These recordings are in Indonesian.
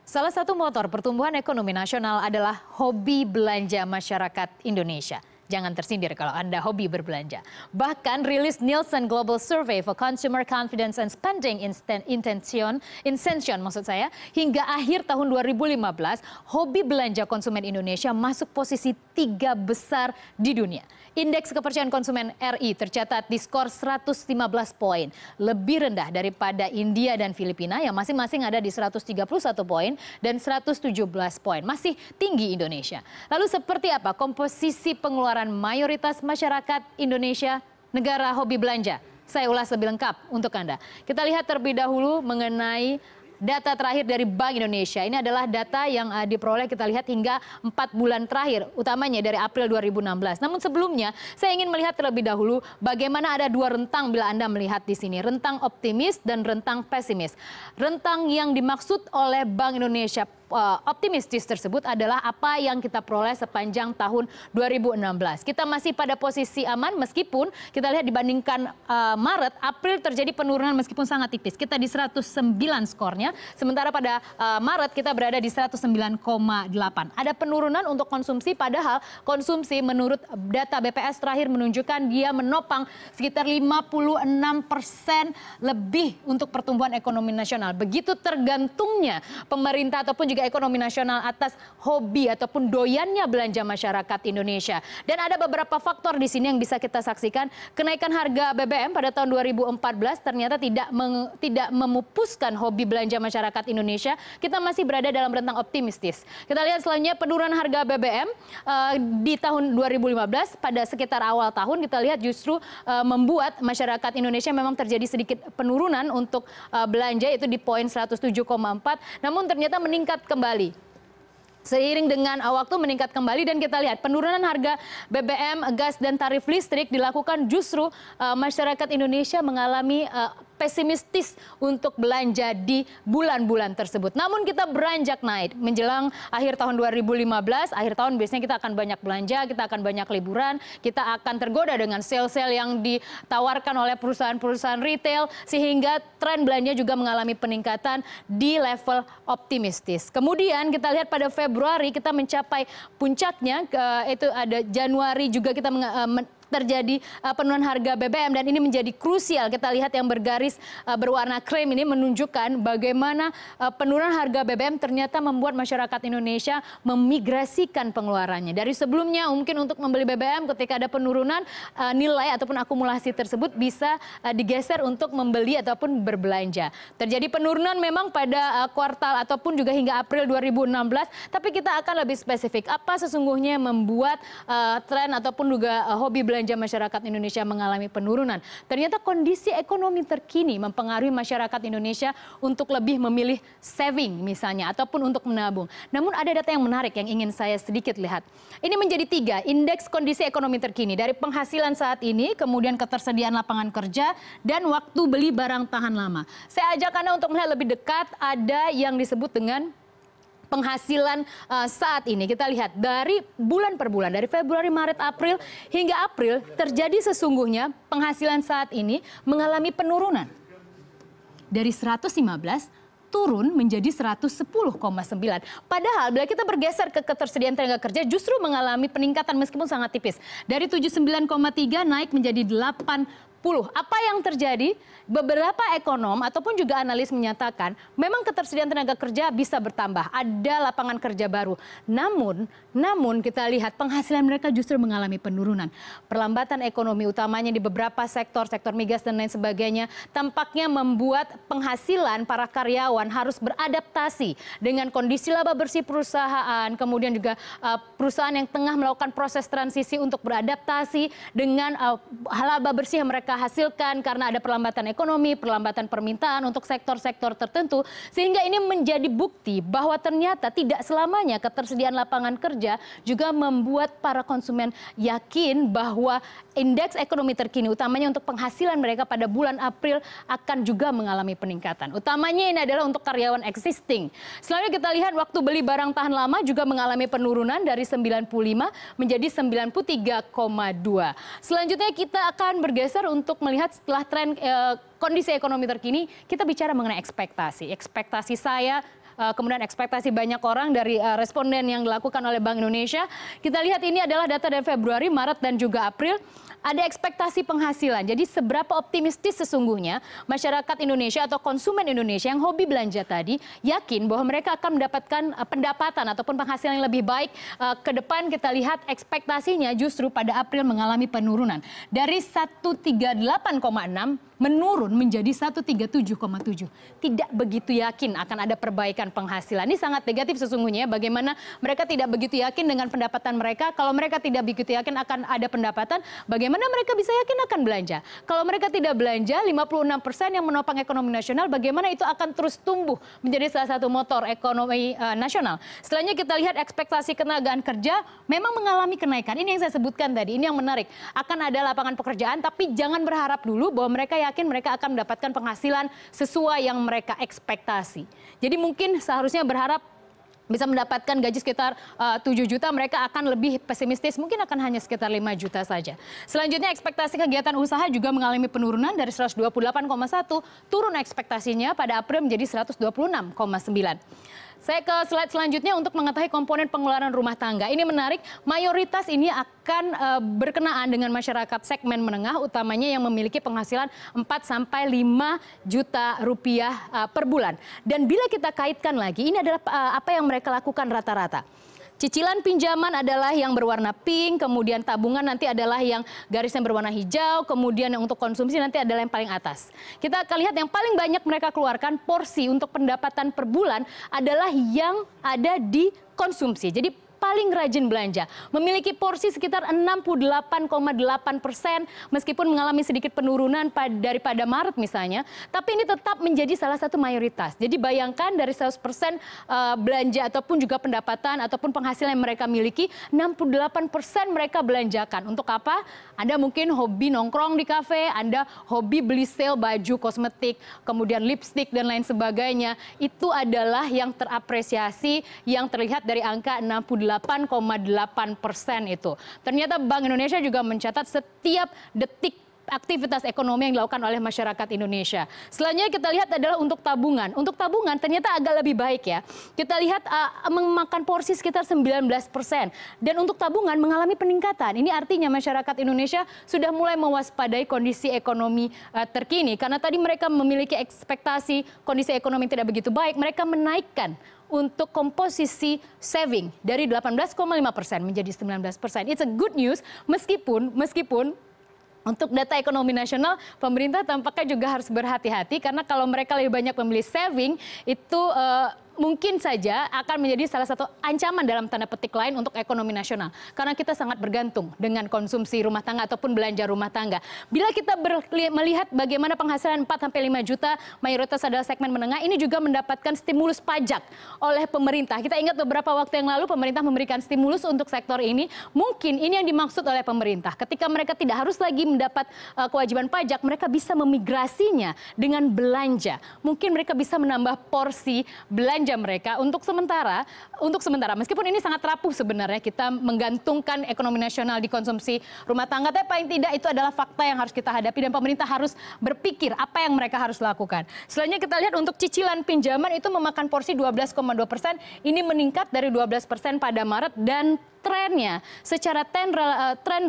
Salah satu motor pertumbuhan ekonomi nasional adalah hobi belanja masyarakat Indonesia. Jangan tersindir kalau Anda hobi berbelanja. Bahkan rilis Nielsen Global Survey for Consumer Confidence and Spending Intention maksud saya, hingga akhir tahun 2015, hobi belanja konsumen Indonesia masuk posisi 3 besar di dunia. Indeks kepercayaan konsumen RI tercatat di skor 115 poin, lebih rendah daripada India dan Filipina yang masing-masing ada di 131 poin dan 117 poin. Masih tinggi Indonesia. Lalu seperti apa komposisi pengeluaran mayoritas masyarakat Indonesia, negara hobi belanja? Saya ulas lebih lengkap untuk Anda. Kita lihat terlebih dahulu mengenai data terakhir dari Bank Indonesia. Ini adalah data yang diperoleh kita lihat hingga 4 bulan terakhir, utamanya dari April 2016. Namun sebelumnya, saya ingin melihat terlebih dahulu bagaimana ada dua rentang bila Anda melihat di sini. Rentang optimis dan rentang pesimis. Rentang yang dimaksud oleh Bank Indonesia optimistis tersebut adalah apa yang kita peroleh sepanjang tahun 2016. Kita masih pada posisi aman meskipun kita lihat dibandingkan Maret, April terjadi penurunan meskipun sangat tipis. Kita di 109 skornya, sementara pada Maret kita berada di 109,8. Ada penurunan untuk konsumsi, padahal konsumsi menurut data BPS terakhir menunjukkan dia menopang sekitar 56% lebih untuk pertumbuhan ekonomi nasional. Begitu tergantungnya pemerintah ataupun juga ekonomi nasional atas hobi ataupun doyannya belanja masyarakat Indonesia. Dan ada beberapa faktor di sini yang bisa kita saksikan. Kenaikan harga BBM pada tahun 2014 ternyata tidak memupuskan hobi belanja masyarakat Indonesia. Kita masih berada dalam rentang optimistis. Kita lihat selanjutnya penurunan harga BBM di tahun 2015 pada sekitar awal tahun kita lihat justru membuat masyarakat Indonesia memang terjadi sedikit penurunan untuk belanja, itu di poin 107,4. Namun ternyata meningkat kembali. Seiring dengan waktu meningkat kembali dan kita lihat penurunan harga BBM, gas dan tarif listrik dilakukan justru masyarakat Indonesia mengalami pesimistis untuk belanja di bulan-bulan tersebut. Namun kita beranjak naik menjelang akhir tahun 2015. Akhir tahun biasanya kita akan banyak belanja, kita akan banyak liburan, kita akan tergoda dengan sale-sale yang ditawarkan oleh perusahaan-perusahaan retail sehingga tren belanja juga mengalami peningkatan di level optimistis. Kemudian kita lihat pada Februari kita mencapai puncaknya, itu ada Januari juga kita terjadi penurunan harga BBM dan ini menjadi krusial. Kita lihat yang bergaris berwarna krem ini menunjukkan bagaimana penurunan harga BBM ternyata membuat masyarakat Indonesia memigrasikan pengeluarannya. Dari sebelumnya mungkin untuk membeli BBM ketika ada penurunan nilai ataupun akumulasi tersebut bisa digeser untuk membeli ataupun berbelanja. Terjadi penurunan memang pada kuartal ataupun juga hingga April 2016, tapi kita akan lebih spesifik. Apa sesungguhnya yang membuat tren ataupun juga hobi belanja masyarakat Indonesia mengalami penurunan? Ternyata kondisi ekonomi terkini mempengaruhi masyarakat Indonesia untuk lebih memilih saving misalnya ataupun untuk menabung. Namun ada data yang menarik yang ingin saya sedikit lihat. Ini menjadi 3, indeks kondisi ekonomi terkini dari penghasilan saat ini, kemudian ketersediaan lapangan kerja dan waktu beli barang tahan lama. Saya ajak Anda untuk melihat lebih dekat, ada yang disebut dengan penghasilan saat ini. Kita lihat dari bulan per bulan, dari Februari, Maret, April hingga April terjadi sesungguhnya penghasilan saat ini mengalami penurunan. Dari 115 turun menjadi 110,9. Padahal bila kita bergeser ke ketersediaan tenaga kerja justru mengalami peningkatan meskipun sangat tipis. Dari 79,3 naik menjadi 80. Apa yang terjadi? Beberapa ekonom ataupun juga analis menyatakan memang ketersediaan tenaga kerja bisa bertambah, ada lapangan kerja baru. Namun kita lihat penghasilan mereka justru mengalami penurunan. Perlambatan ekonomi utamanya di beberapa sektor migas dan lain sebagainya tampaknya membuat penghasilan para karyawan harus beradaptasi dengan kondisi laba bersih perusahaan, kemudian juga perusahaan yang tengah melakukan proses transisi untuk beradaptasi dengan laba bersih yang mereka hasilkan karena ada perlambatan ekonomi, perlambatan permintaan untuk sektor-sektor tertentu, sehingga ini menjadi bukti bahwa ternyata tidak selamanya ketersediaan lapangan kerja juga membuat para konsumen yakin bahwa indeks ekonomi terkini utamanya untuk penghasilan mereka pada bulan April akan juga mengalami peningkatan. Utamanya ini adalah untuk karyawan existing. Selanjutnya kita lihat waktu beli barang tahan lama juga mengalami penurunan dari 95 menjadi 93,2. Selanjutnya kita akan bergeser untuk melihat setelah tren kondisi ekonomi terkini, kita bicara mengenai ekspektasi. Ekspektasi saya kemudian ekspektasi banyak orang dari responden yang dilakukan oleh Bank Indonesia. Kita lihat ini adalah data dari Februari, Maret, dan juga April. Ada ekspektasi penghasilan. Jadi seberapa optimistis sesungguhnya masyarakat Indonesia atau konsumen Indonesia yang hobi belanja tadi yakin bahwa mereka akan mendapatkan pendapatan ataupun penghasilan yang lebih baik ke depan. Kita lihat ekspektasinya justru pada April mengalami penurunan dari 138,6 menurun menjadi 137,7. Tidak begitu yakin akan ada perbaikan penghasilan. Ini sangat negatif sesungguhnya. Bagaimana mereka tidak begitu yakin dengan pendapatan mereka. Kalau mereka tidak begitu yakin akan ada pendapatan, bagaimana mereka bisa yakin akan belanja? Kalau mereka tidak belanja, 56% yang menopang ekonomi nasional, bagaimana itu akan terus tumbuh menjadi salah satu motor ekonomi nasional. Selanjutnya kita lihat ekspektasi ketenagaan kerja memang mengalami kenaikan. Ini yang saya sebutkan tadi, ini yang menarik. Akan ada lapangan pekerjaan, tapi jangan berharap dulu bahwa mereka yakin mereka akan mendapatkan penghasilan sesuai yang mereka ekspektasi. Jadi mungkin seharusnya berharap bisa mendapatkan gaji sekitar 7 juta, mereka akan lebih pesimistis, mungkin akan hanya sekitar 5 juta saja. Selanjutnya ekspektasi kegiatan usaha juga mengalami penurunan dari 128,1, turun ekspektasinya pada April menjadi 126,9. Saya ke slide selanjutnya untuk mengetahui komponen pengeluaran rumah tangga. Ini menarik, mayoritas ini akan berkenaan dengan masyarakat segmen menengah, utamanya yang memiliki penghasilan 4 sampai 5 juta rupiah per bulan. Dan bila kita kaitkan lagi, ini adalah apa yang mereka lakukan rata-rata. Cicilan pinjaman adalah yang berwarna pink, kemudian tabungan nanti adalah yang garisnya berwarna hijau, kemudian yang untuk konsumsi nanti adalah yang paling atas. Kita akan lihat yang paling banyak mereka keluarkan porsi untuk pendapatan per bulan adalah yang ada di konsumsi. Jadi paling rajin belanja, memiliki porsi sekitar 68,8%, meskipun mengalami sedikit penurunan daripada Maret misalnya, tapi ini tetap menjadi salah satu mayoritas. Jadi bayangkan dari 100% belanja ataupun juga pendapatan ataupun penghasilan yang mereka miliki, 68% mereka belanjakan. Untuk apa? Anda mungkin hobi nongkrong di kafe, Anda hobi beli sale baju, kosmetik, kemudian lipstick dan lain sebagainya. Itu adalah yang terapresiasi, yang terlihat dari angka 68,8% itu. Ternyata Bank Indonesia juga mencatat setiap detik aktivitas ekonomi yang dilakukan oleh masyarakat Indonesia. Selanjutnya kita lihat adalah untuk tabungan. Untuk tabungan ternyata agak lebih baik ya. Kita lihat memakan porsi sekitar 19%. Dan untuk tabungan mengalami peningkatan. Ini artinya masyarakat Indonesia sudah mulai mewaspadai kondisi ekonomi terkini. Karena tadi mereka memiliki ekspektasi kondisi ekonomi tidak begitu baik. Mereka menaikkan untuk komposisi saving dari 18,5% menjadi 19%. It's a good news meskipun untuk data ekonomi nasional, pemerintah tampaknya juga harus berhati-hati karena kalau mereka lebih banyak memilih saving itu mungkin saja akan menjadi salah satu ancaman dalam tanda petik lain untuk ekonomi nasional. Karena kita sangat bergantung dengan konsumsi rumah tangga ataupun belanja rumah tangga. Bila kita melihat bagaimana penghasilan 4-5 juta, mayoritas adalah segmen menengah, ini juga mendapatkan stimulus pajak oleh pemerintah. Kita ingat beberapa waktu yang lalu pemerintah memberikan stimulus untuk sektor ini. Mungkin ini yang dimaksud oleh pemerintah. Ketika mereka tidak harus lagi mendapat kewajiban pajak, mereka bisa memigrasinya dengan belanja. Mungkin mereka bisa menambah porsi belanja mereka untuk sementara meskipun ini sangat rapuh sebenarnya kita menggantungkan ekonomi nasional di konsumsi rumah tangga, tapi paling tidak itu adalah fakta yang harus kita hadapi dan pemerintah harus berpikir apa yang mereka harus lakukan. Selanjutnya kita lihat untuk cicilan pinjaman itu memakan porsi 12,2%, ini meningkat dari 12% pada Maret dan trennya secara tren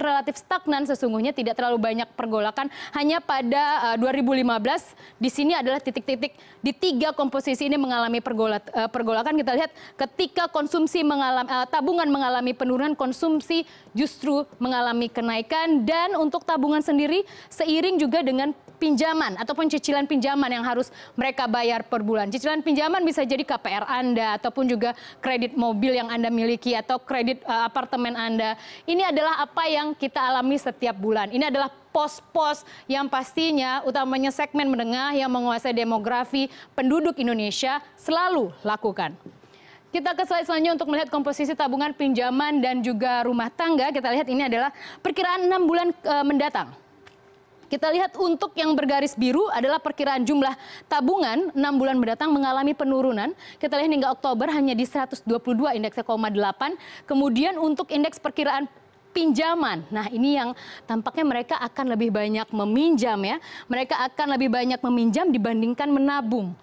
relatif stagnan sesungguhnya, tidak terlalu banyak pergolakan. Hanya pada 2015 di sini adalah titik-titik di 3 komposisi ini mengalami pergolakan. Kita lihat ketika konsumsi tabungan mengalami penurunan, konsumsi justru mengalami kenaikan. Dan untuk tabungan sendiri seiring juga dengan pinjaman ataupun cicilan pinjaman yang harus mereka bayar per bulan. Cicilan pinjaman bisa jadi KPR Anda ataupun juga kredit mobil yang Anda miliki atau kredit apartemen Anda. Ini adalah apa yang kita alami setiap bulan. Ini adalah pos-pos yang pastinya utamanya segmen menengah yang menguasai demografi penduduk Indonesia selalu lakukan. Kita ke slide selanjutnya untuk melihat komposisi tabungan, pinjaman dan juga rumah tangga. Kita lihat ini adalah perkiraan 6 bulan mendatang. Kita lihat untuk yang bergaris biru adalah perkiraan jumlah tabungan 6 bulan mendatang mengalami penurunan. Kita lihat hingga Oktober hanya di 122 indeksnya 0,8. Kemudian untuk indeks perkiraan pinjaman. Nah, ini yang tampaknya mereka akan lebih banyak meminjam ya. Mereka akan lebih banyak meminjam dibandingkan menabung.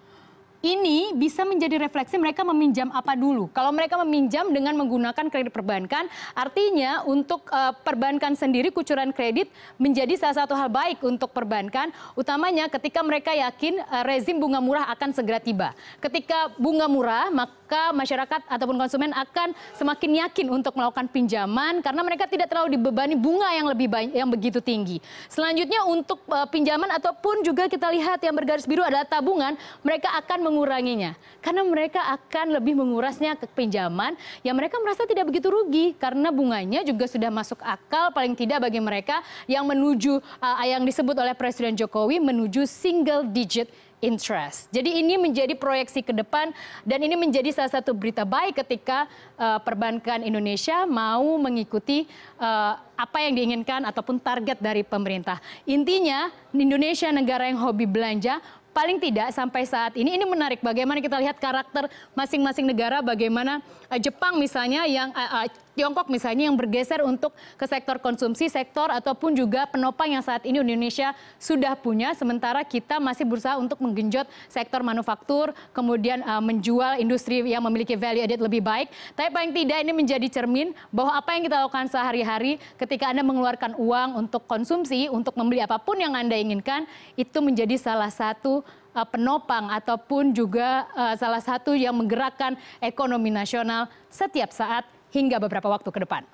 ini bisa menjadi refleksi mereka meminjam apa dulu. Kalau mereka meminjam dengan menggunakan kredit perbankan, artinya untuk perbankan sendiri kucuran kredit menjadi salah satu hal baik untuk perbankan, utamanya ketika mereka yakin rezim bunga murah akan segera tiba. Ketika bunga murah, maka masyarakat ataupun konsumen akan semakin yakin untuk melakukan pinjaman karena mereka tidak terlalu dibebani bunga yang lebih banyak, yang begitu tinggi. Selanjutnya untuk pinjaman ataupun juga kita lihat yang bergaris biru adalah tabungan, mereka akan menguranginya karena mereka akan lebih mengurasnya ke pinjaman yang mereka merasa tidak begitu rugi karena bunganya juga sudah masuk akal paling tidak bagi mereka yang menuju yang disebut oleh Presiden Jokowi menuju single digit interest. Jadi ini menjadi proyeksi ke depan dan ini menjadi salah satu berita baik ketika perbankan Indonesia mau mengikuti apa yang diinginkan ataupun target dari pemerintah. Intinya Indonesia negara yang hobi belanja. Paling tidak sampai saat ini menarik bagaimana kita lihat karakter masing-masing negara, bagaimana Jepang misalnya yang Tiongkok misalnya yang bergeser untuk ke sektor konsumsi, sektor ataupun juga penopang yang saat ini Indonesia sudah punya, sementara kita masih berusaha untuk menggenjot sektor manufaktur, kemudian menjual industri yang memiliki value added lebih baik. Tapi paling tidak ini menjadi cermin bahwa apa yang kita lakukan sehari-hari ketika Anda mengeluarkan uang untuk konsumsi, untuk membeli apapun yang Anda inginkan, itu menjadi salah satu penopang ataupun juga salah satu yang menggerakkan ekonomi nasional setiap saat hingga beberapa waktu ke depan.